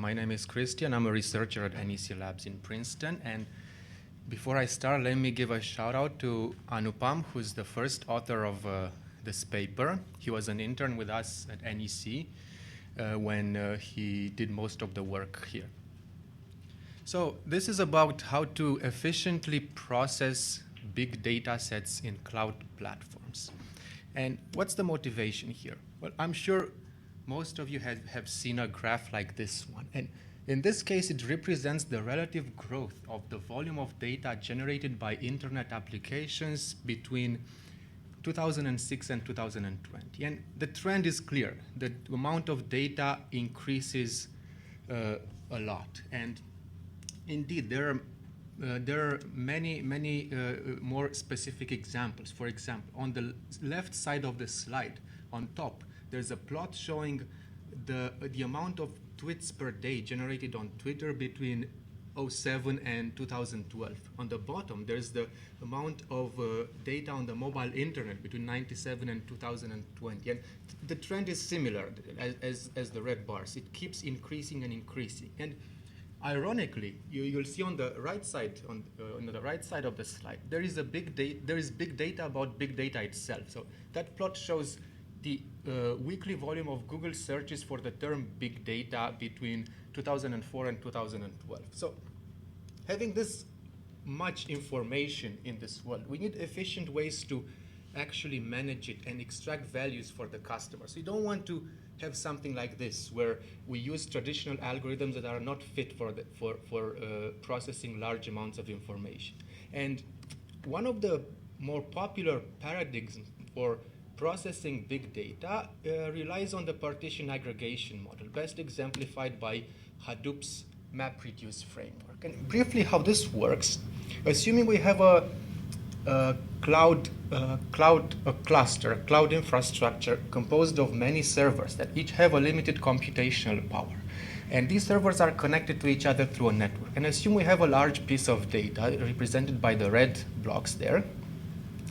My name is Cristian. I'm a researcher at NEC Labs in Princeton. And before I start, let me give a shout out to Anupam, who's the first author of this paper. He was an intern with us at NEC when he did most of the work here. So this is about how to efficiently process big data sets in cloud platforms. And what's the motivation here? Well, I'm sure most of you have seen a graph like this one. And in this case, it represents the relative growth of the volume of data generated by internet applications between 2006 and 2020. And the trend is clear. The amount of data increases a lot. And indeed, there are many more specific examples. For example, on the left side of the slide, on top, there's a plot showing the amount of tweets per day generated on Twitter between 2007 and 2012. On the bottom, there's the amount of data on the mobile internet between 1997 and 2020. And the trend is similar as the red bars. It keeps increasing and increasing. And ironically, you'll see on the right side, on the right side of the slide, there is big data about big data itself. So that plot shows the weekly volume of Google searches for the term big data between 2004 and 2012. So having this much information in this world, we need efficient ways to actually manage it and extract values for the customers. We don't want to have something like this, where we use traditional algorithms that are not fit for processing large amounts of information. And one of the more popular paradigms for processing big data relies on the partition aggregation model, best exemplified by Hadoop's MapReduce framework. And briefly, how this works: assuming we have a cloud infrastructure composed of many servers that each have a limited computational power. And these servers are connected to each other through a network. And assume we have a large piece of data represented by the red blocks there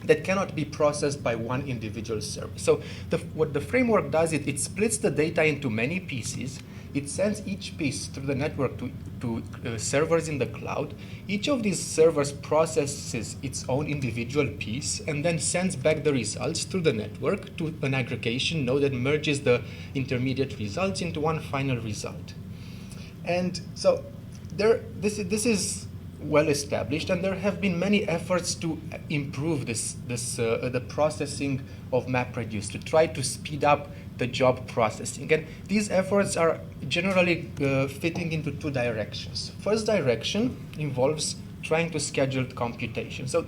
that cannot be processed by one individual server. So what the framework does is it splits the data into many pieces. It sends each piece through the network to servers in the cloud. Each of these servers processes its own individual piece and then sends back the results through the network to an aggregation node that merges the intermediate results into one final result. And so this is well established, and there have been many efforts to improve the processing of MapReduce, to try to speed up the job processing. And these efforts are generally fitting into two directions. First direction involves trying to schedule computation. So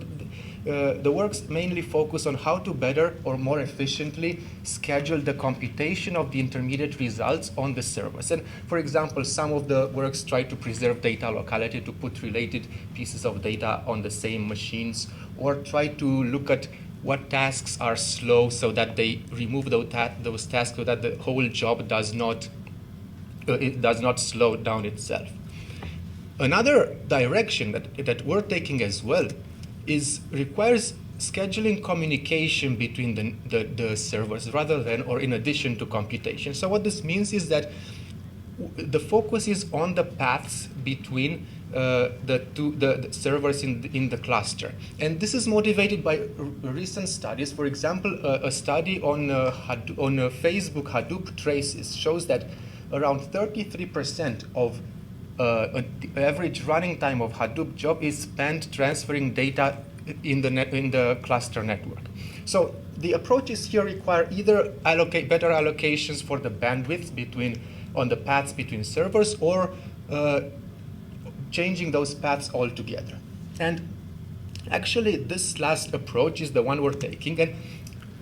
the works mainly focus on how to better or more efficiently schedule the computation of the intermediate results on the servers. And for example, some of the works try to preserve data locality to put related pieces of data on the same machines, or try to look at what tasks are slow so that they remove those tasks so that the whole job does not slow down itself. Another direction that we're taking as well requires scheduling communication between the servers rather than or in addition to computation. So what this means is that the focus is on the paths between the servers in the cluster. And this is motivated by recent studies. For example, a study on Facebook Hadoop traces shows that around 33% of the average running time of Hadoop job is spent transferring data in the cluster network. So the approaches here require either better allocations for the bandwidth on the paths between servers, or changing those paths altogether. And actually, this last approach is the one we're taking. And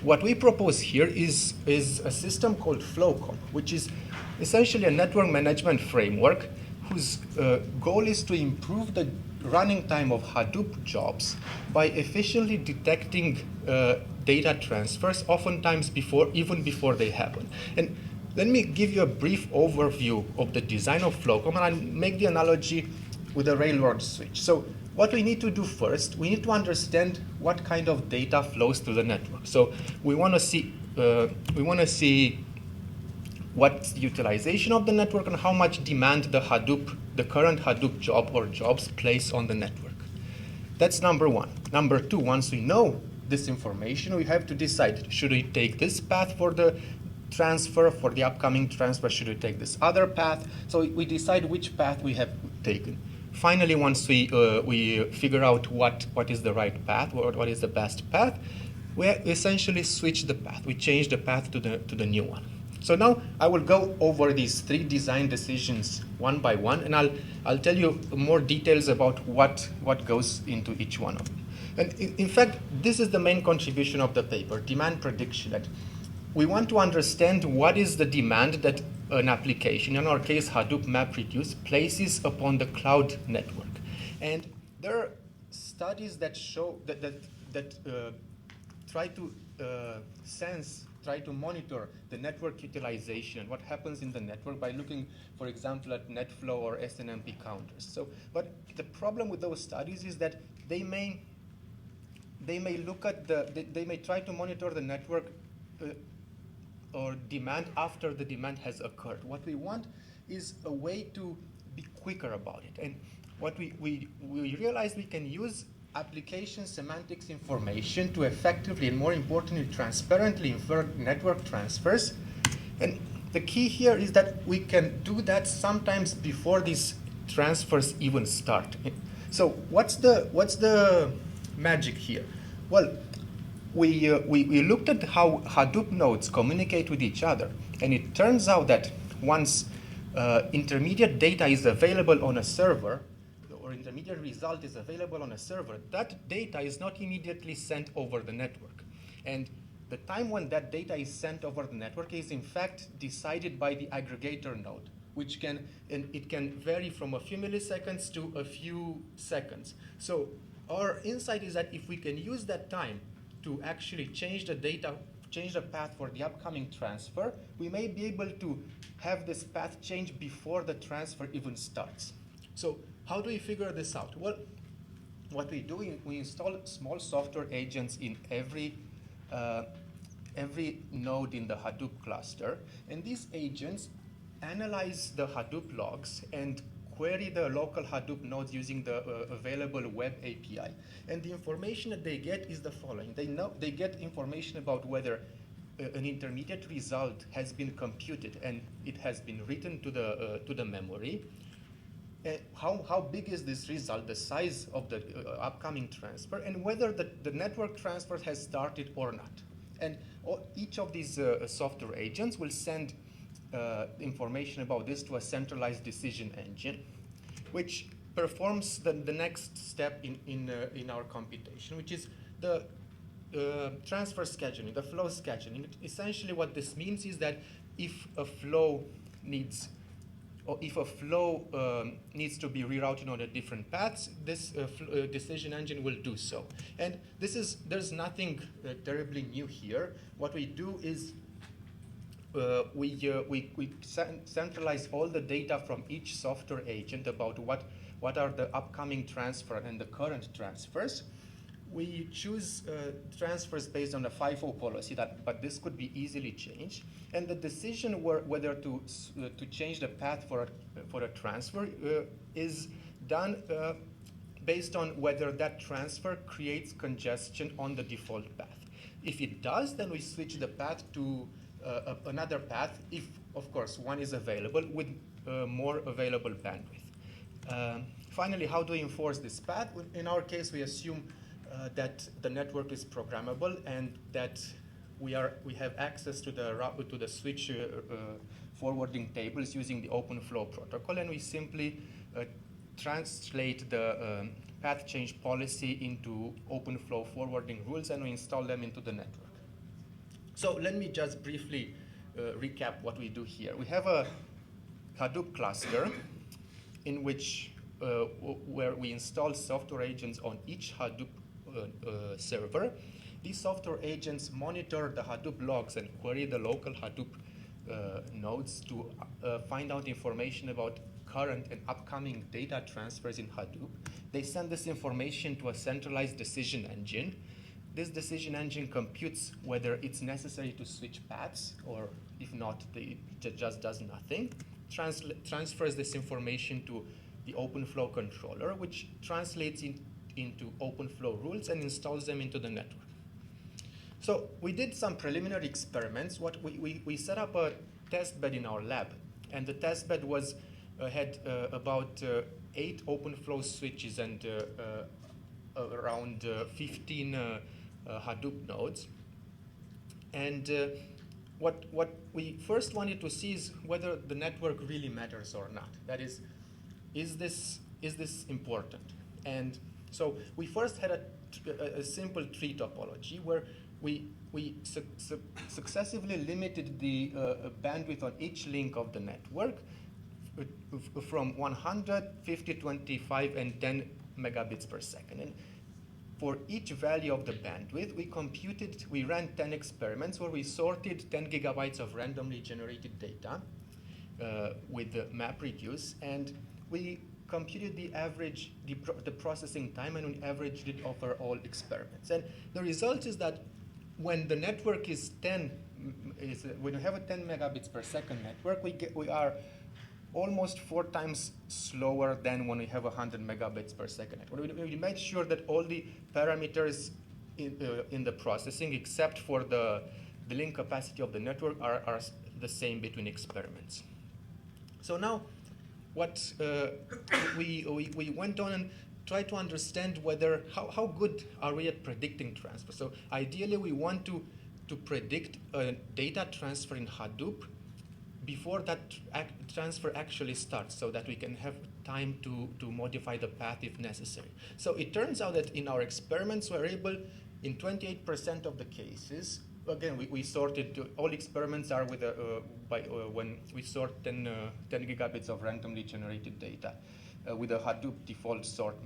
what we propose here is a system called FlowComb, which is essentially a network management framework whose goal is to improve the running time of Hadoop jobs by efficiently detecting data transfers, oftentimes even before they happen. And let me give you a brief overview of the design of FlowComb, and I'll make the analogy with a railroad switch. So what we need to do first, we need to understand what kind of data flows through the network. So we want to see what's the utilization of the network and how much demand the current Hadoop job or jobs place on the network. That's number one. Number two, once we know this information, we have to decide, should we take this path for the transfer, for the upcoming transfer, should we take this other path? So we decide which path we have taken. Finally, once we figure out what is the right path, what is the best path, we essentially switch the path. We change the path to the new one. So now I will go over these three design decisions one by one, and I'll tell you more details about what goes into each one of them. And in fact, this is the main contribution of the paper, demand prediction. That we want to understand what is the demand that an application, in our case Hadoop MapReduce, places upon the cloud network. And there are studies that show that try to try to monitor the network utilization and what happens in the network by looking, for example, at NetFlow or SNMP counters. So, but the problem with those studies is that they may look at they may try to monitor the network or demand after the demand has occurred. What we want is a way to be quicker about it. And what we realize we can use application semantics information to effectively and more importantly transparently infer network transfers. And the key here is that we can do that sometimes before these transfers even start. So what's the magic here? Well, we looked at how Hadoop nodes communicate with each other, and it turns out that once intermediate data is available on a server, or intermediate result is available on a server, that data is not immediately sent over the network. And the time when that data is sent over the network is in fact decided by the aggregator node, which can vary from a few milliseconds to a few seconds. So our insight is that if we can use that time to actually change the data, change the path for the upcoming transfer, we may be able to have this path change before the transfer even starts. So how do we figure this out? Well, what we do, we install small software agents in every node in the Hadoop cluster, and these agents analyze the Hadoop logs and query the local Hadoop nodes using the available web API. And the information that they get is the following. They get information about whether an intermediate result has been computed and it has been written to the memory. How big is this result, the size of the upcoming transfer, and whether the network transfer has started or not. And each of these software agents will send information about this to a centralized decision engine, which performs the next step in our computation, which is the transfer scheduling, the flow scheduling. Essentially what this means is that if a flow needs to be rerouted on a different paths, this decision engine will do so. And there's nothing terribly new here. What we do is we centralize all the data from each software agent about what are the upcoming transfer and the current transfers. We choose transfers based on a FIFO policy, but this could be easily changed. And the decision whether to change the path for a transfer is done based on whether that transfer creates congestion on the default path. If it does, then we switch the path to another path, if, of course, one is available with more available bandwidth. Finally, how do we enforce this path? In our case, we assume that the network is programmable and that we have access to the switch forwarding tables using the OpenFlow protocol, and we simply translate the path change policy into OpenFlow forwarding rules, and we install them into the network. So let me just briefly recap what we do here. We have a Hadoop cluster in which where we install software agents on each Hadoop server. These software agents monitor the Hadoop logs and query the local Hadoop nodes to find out information about current and upcoming data transfers in Hadoop. They send this information to a centralized decision engine, this decision engine computes whether it's necessary to switch paths, or if not, it just does nothing, transfers this information to the OpenFlow controller, which translates into OpenFlow rules and installs them into the network. So we did some preliminary experiments. We set up a test bed in our lab, and the test bed had about 8 OpenFlow switches and around 15 Hadoop nodes. And what we first wanted to see is whether the network really matters or not. That is this important? And so we first had a simple tree topology where we successively limited the bandwidth on each link of the network from 100, 50, 25, and 10 megabits per second. And for each value of the bandwidth, we ran 10 experiments where we sorted 10 gigabytes of randomly generated data with the MapReduce, and we computed the average, the processing time, and we averaged it over all experiments. And the result is that when the network is when you have a 10 megabits per second network, we are almost 4 times slower than when we have 100 megabits per second network. We made sure that all the parameters in the processing, except for the link capacity of the network, are the same between experiments. So now, what we went on and tried to understand how good are we at predicting transfer. So ideally, we want to predict a data transfer in Hadoop before that transfer actually starts, so that we can have time to modify the path if necessary. So it turns out that in our experiments, we're able, in 28% of the cases, again, we sorted, all experiments are with when we sort 10 gigabits of randomly generated data with a Hadoop default sort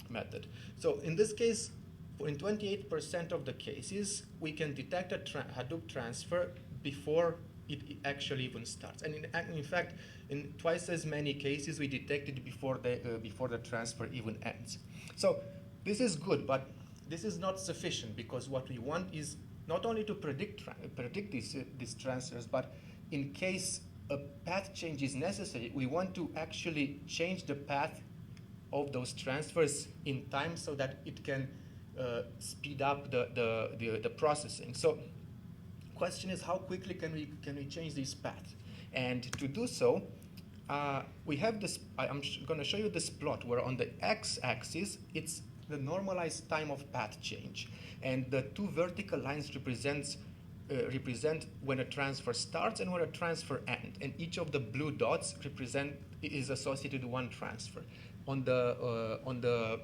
method. So in this case, in 28% of the cases, we can detect a Hadoop transfer before it actually even starts. And in fact, in twice as many cases, we detected before the transfer even ends. So this is good, but this is not sufficient, because what we want is not only to predict these transfers, but in case a path change is necessary, we want to actually change the path of those transfers in time so that it can speed up the processing. So question is, how quickly can we change this path? And to do so, we have this. I'm going to show you this plot where on the x-axis it's the normalized time of path change, and the 2 vertical lines represent when a transfer starts and when a transfer ends, and each of the blue dots is associated with one transfer. On the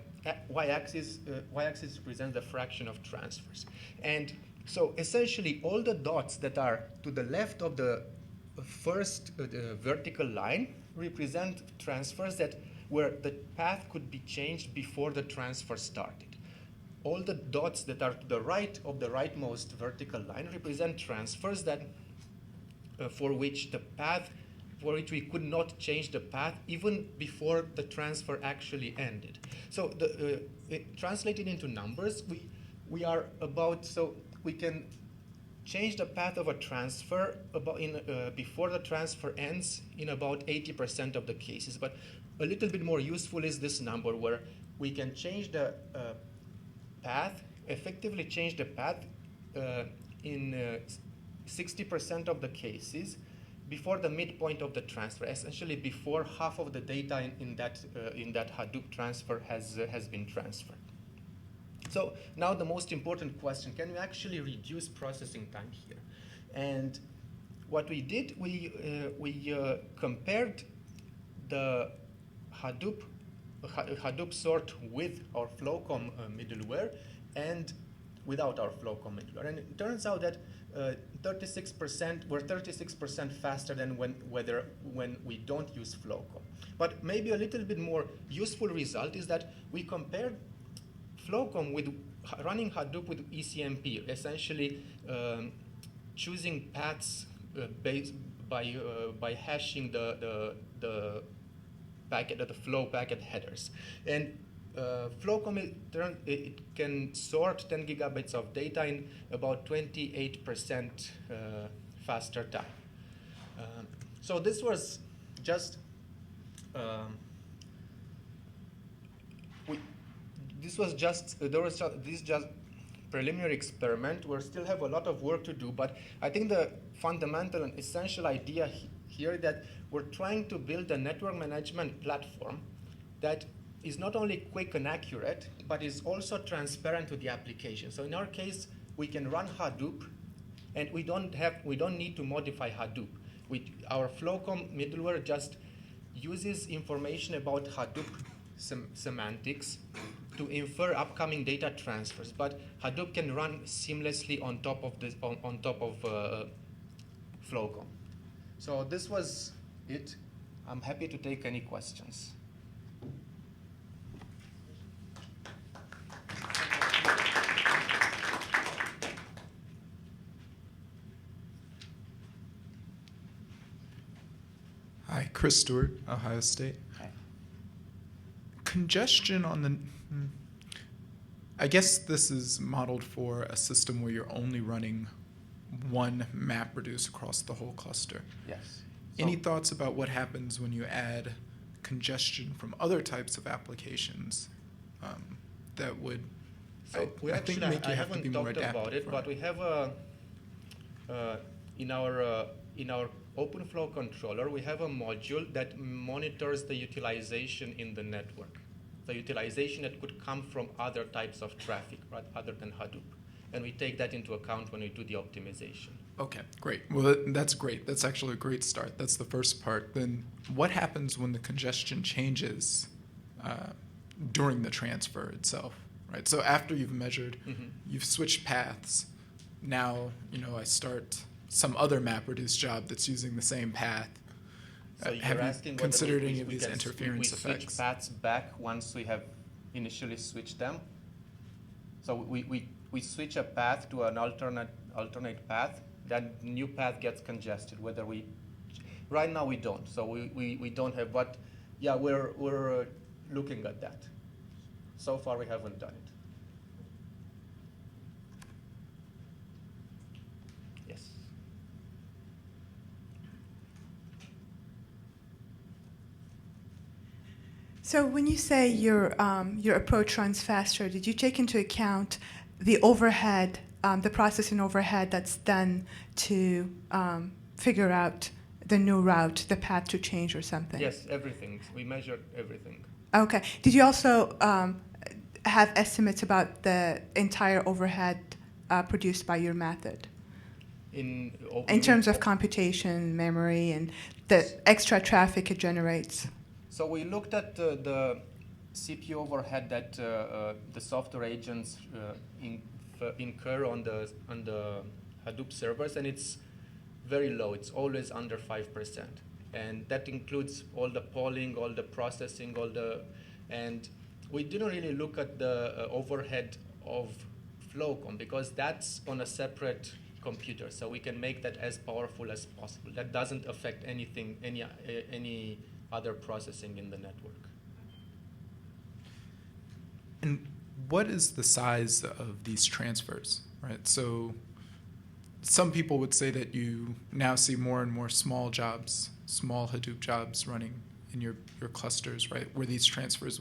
y-axis represents the fraction of transfers, and so essentially, all the dots that are to the left of the first vertical line represent transfers where the path could be changed before the transfer started. All the dots that are to the right of the rightmost vertical line represent transfers for which we could not change the path even before the transfer actually ended. So translated into numbers, we are about, so we can change the path of a transfer before the transfer ends in about 80% of the cases. But a little bit more useful is this number, where we can change the effectively change the path in 60% of the cases before the midpoint of the transfer, essentially before half of the data in that Hadoop transfer has been transferred. So now the most important question, can we actually reduce processing time here? And what we did, we compared the Hadoop sort with our Flowcom middleware and without our Flowcom middleware. And it turns out that 36% faster than when we don't use Flowcom. But maybe a little bit more useful result is that we compared Flowcom with running Hadoop with ECMP, essentially choosing paths based by hashing the flow packet headers. And Flowcom, it can sort 10 gigabytes of data in about 28% faster time. So this was just this just preliminary experiment. We still have a lot of work to do, but I think the fundamental and essential idea here that we're trying to build a network management platform that is not only quick and accurate, but is also transparent to the application. So in our case, we can run Hadoop, and we don't need to modify Hadoop. Our Flowcom middleware just uses information about Hadoop semantics to infer upcoming data transfers. But Hadoop can run seamlessly on top of Flowcom. So this was it. I'm happy to take any questions. Hi, Chris Stewart, Ohio State. Hi. Congestion on the, I guess this is modeled for a system where you're only running one map reduce across the whole cluster. Yes. Any thoughts about what happens when you add congestion from other types of applications that would, So I think make you have to be more adaptive? About it, but we have in our OpenFlow controller, we have a module that monitors the utilization in the network, the utilization that could come from other types of traffic, right, other than Hadoop. And we take that into account when we do the optimization. Okay, great. Well, that's great. That's actually a great start. That's the first part. Then what happens when the congestion changes during the transfer itself, right? So after you've measured, you've switched paths. Now, I start some other MapReduce job that's using the same path. So have you considered any of these interference effects? We switch paths back once we have initially switched them. So we switch a path to an alternate path. That new path gets congested. Right now we don't. So we don't have. But yeah, we're looking at that. So far we haven't done it. Yes. So when you say your approach runs faster, did you take into account the overhead, the processing overhead that's done to figure out the new route, the path to change or something? Yes, everything. We measured everything. Okay. Did you also have estimates about the entire overhead produced by your method? In terms of computation, memory, and the extra traffic it generates? So we looked at the CPU overhead that the software agents incur on the Hadoop servers, and it's very low. It's always under 5%, and that includes all the polling, all the processing, and we didn't really look at the overhead of Flowcom because that's on a separate computer, so we can make that as powerful as possible. That doesn't affect anything, any other processing in the network. And what is the size of these transfers, right? So some people would say that you now see more and more small jobs, small Hadoop jobs running in your clusters, right? Where these transfers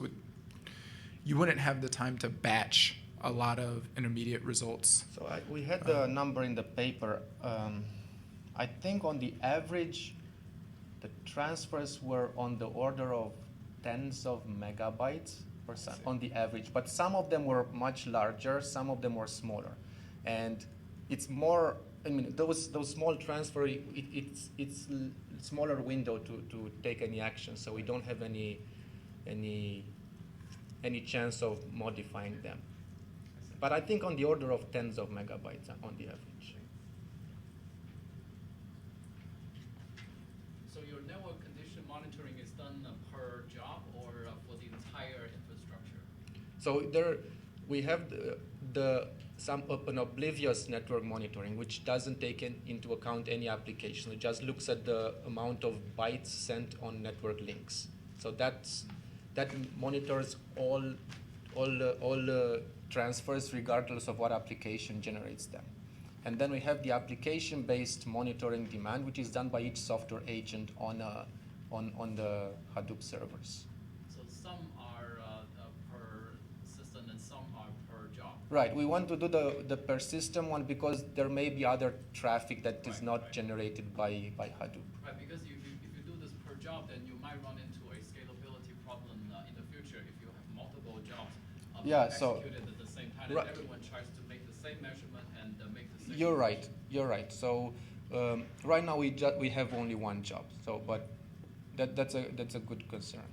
you wouldn't have the time to batch a lot of intermediate results. So we had the number in the paper. I think on the average, the transfers were on the order of tens of megabytes on the average, but some of them were much larger, some of them were smaller, and it's more. I mean, those small transfer, it's smaller window to take any action, so we don't have any chance of modifying them. But I think on the order of tens of megabytes on the average. So your network condition monitoring is done per job or for the entire infrastructure? So we have an oblivious network monitoring, which doesn't take into account any application. It just looks at the amount of bytes sent on network links. So that monitors all all the transfers regardless of what application generates them. And then we have the application-based monitoring demand, which is done by each software agent on the Hadoop servers. So some are per system and some are per job. Right. We want to do the per system one because there may be other traffic that is not generated by Hadoop. Right, because if you do this per job, then you might run into a scalability problem in the future if you have multiple jobs Yeah, executed at the same time, right. and everyone tries to make the same measurement and make the same. You're right. You're right. So right now we have only one job. So, but that's a good concern.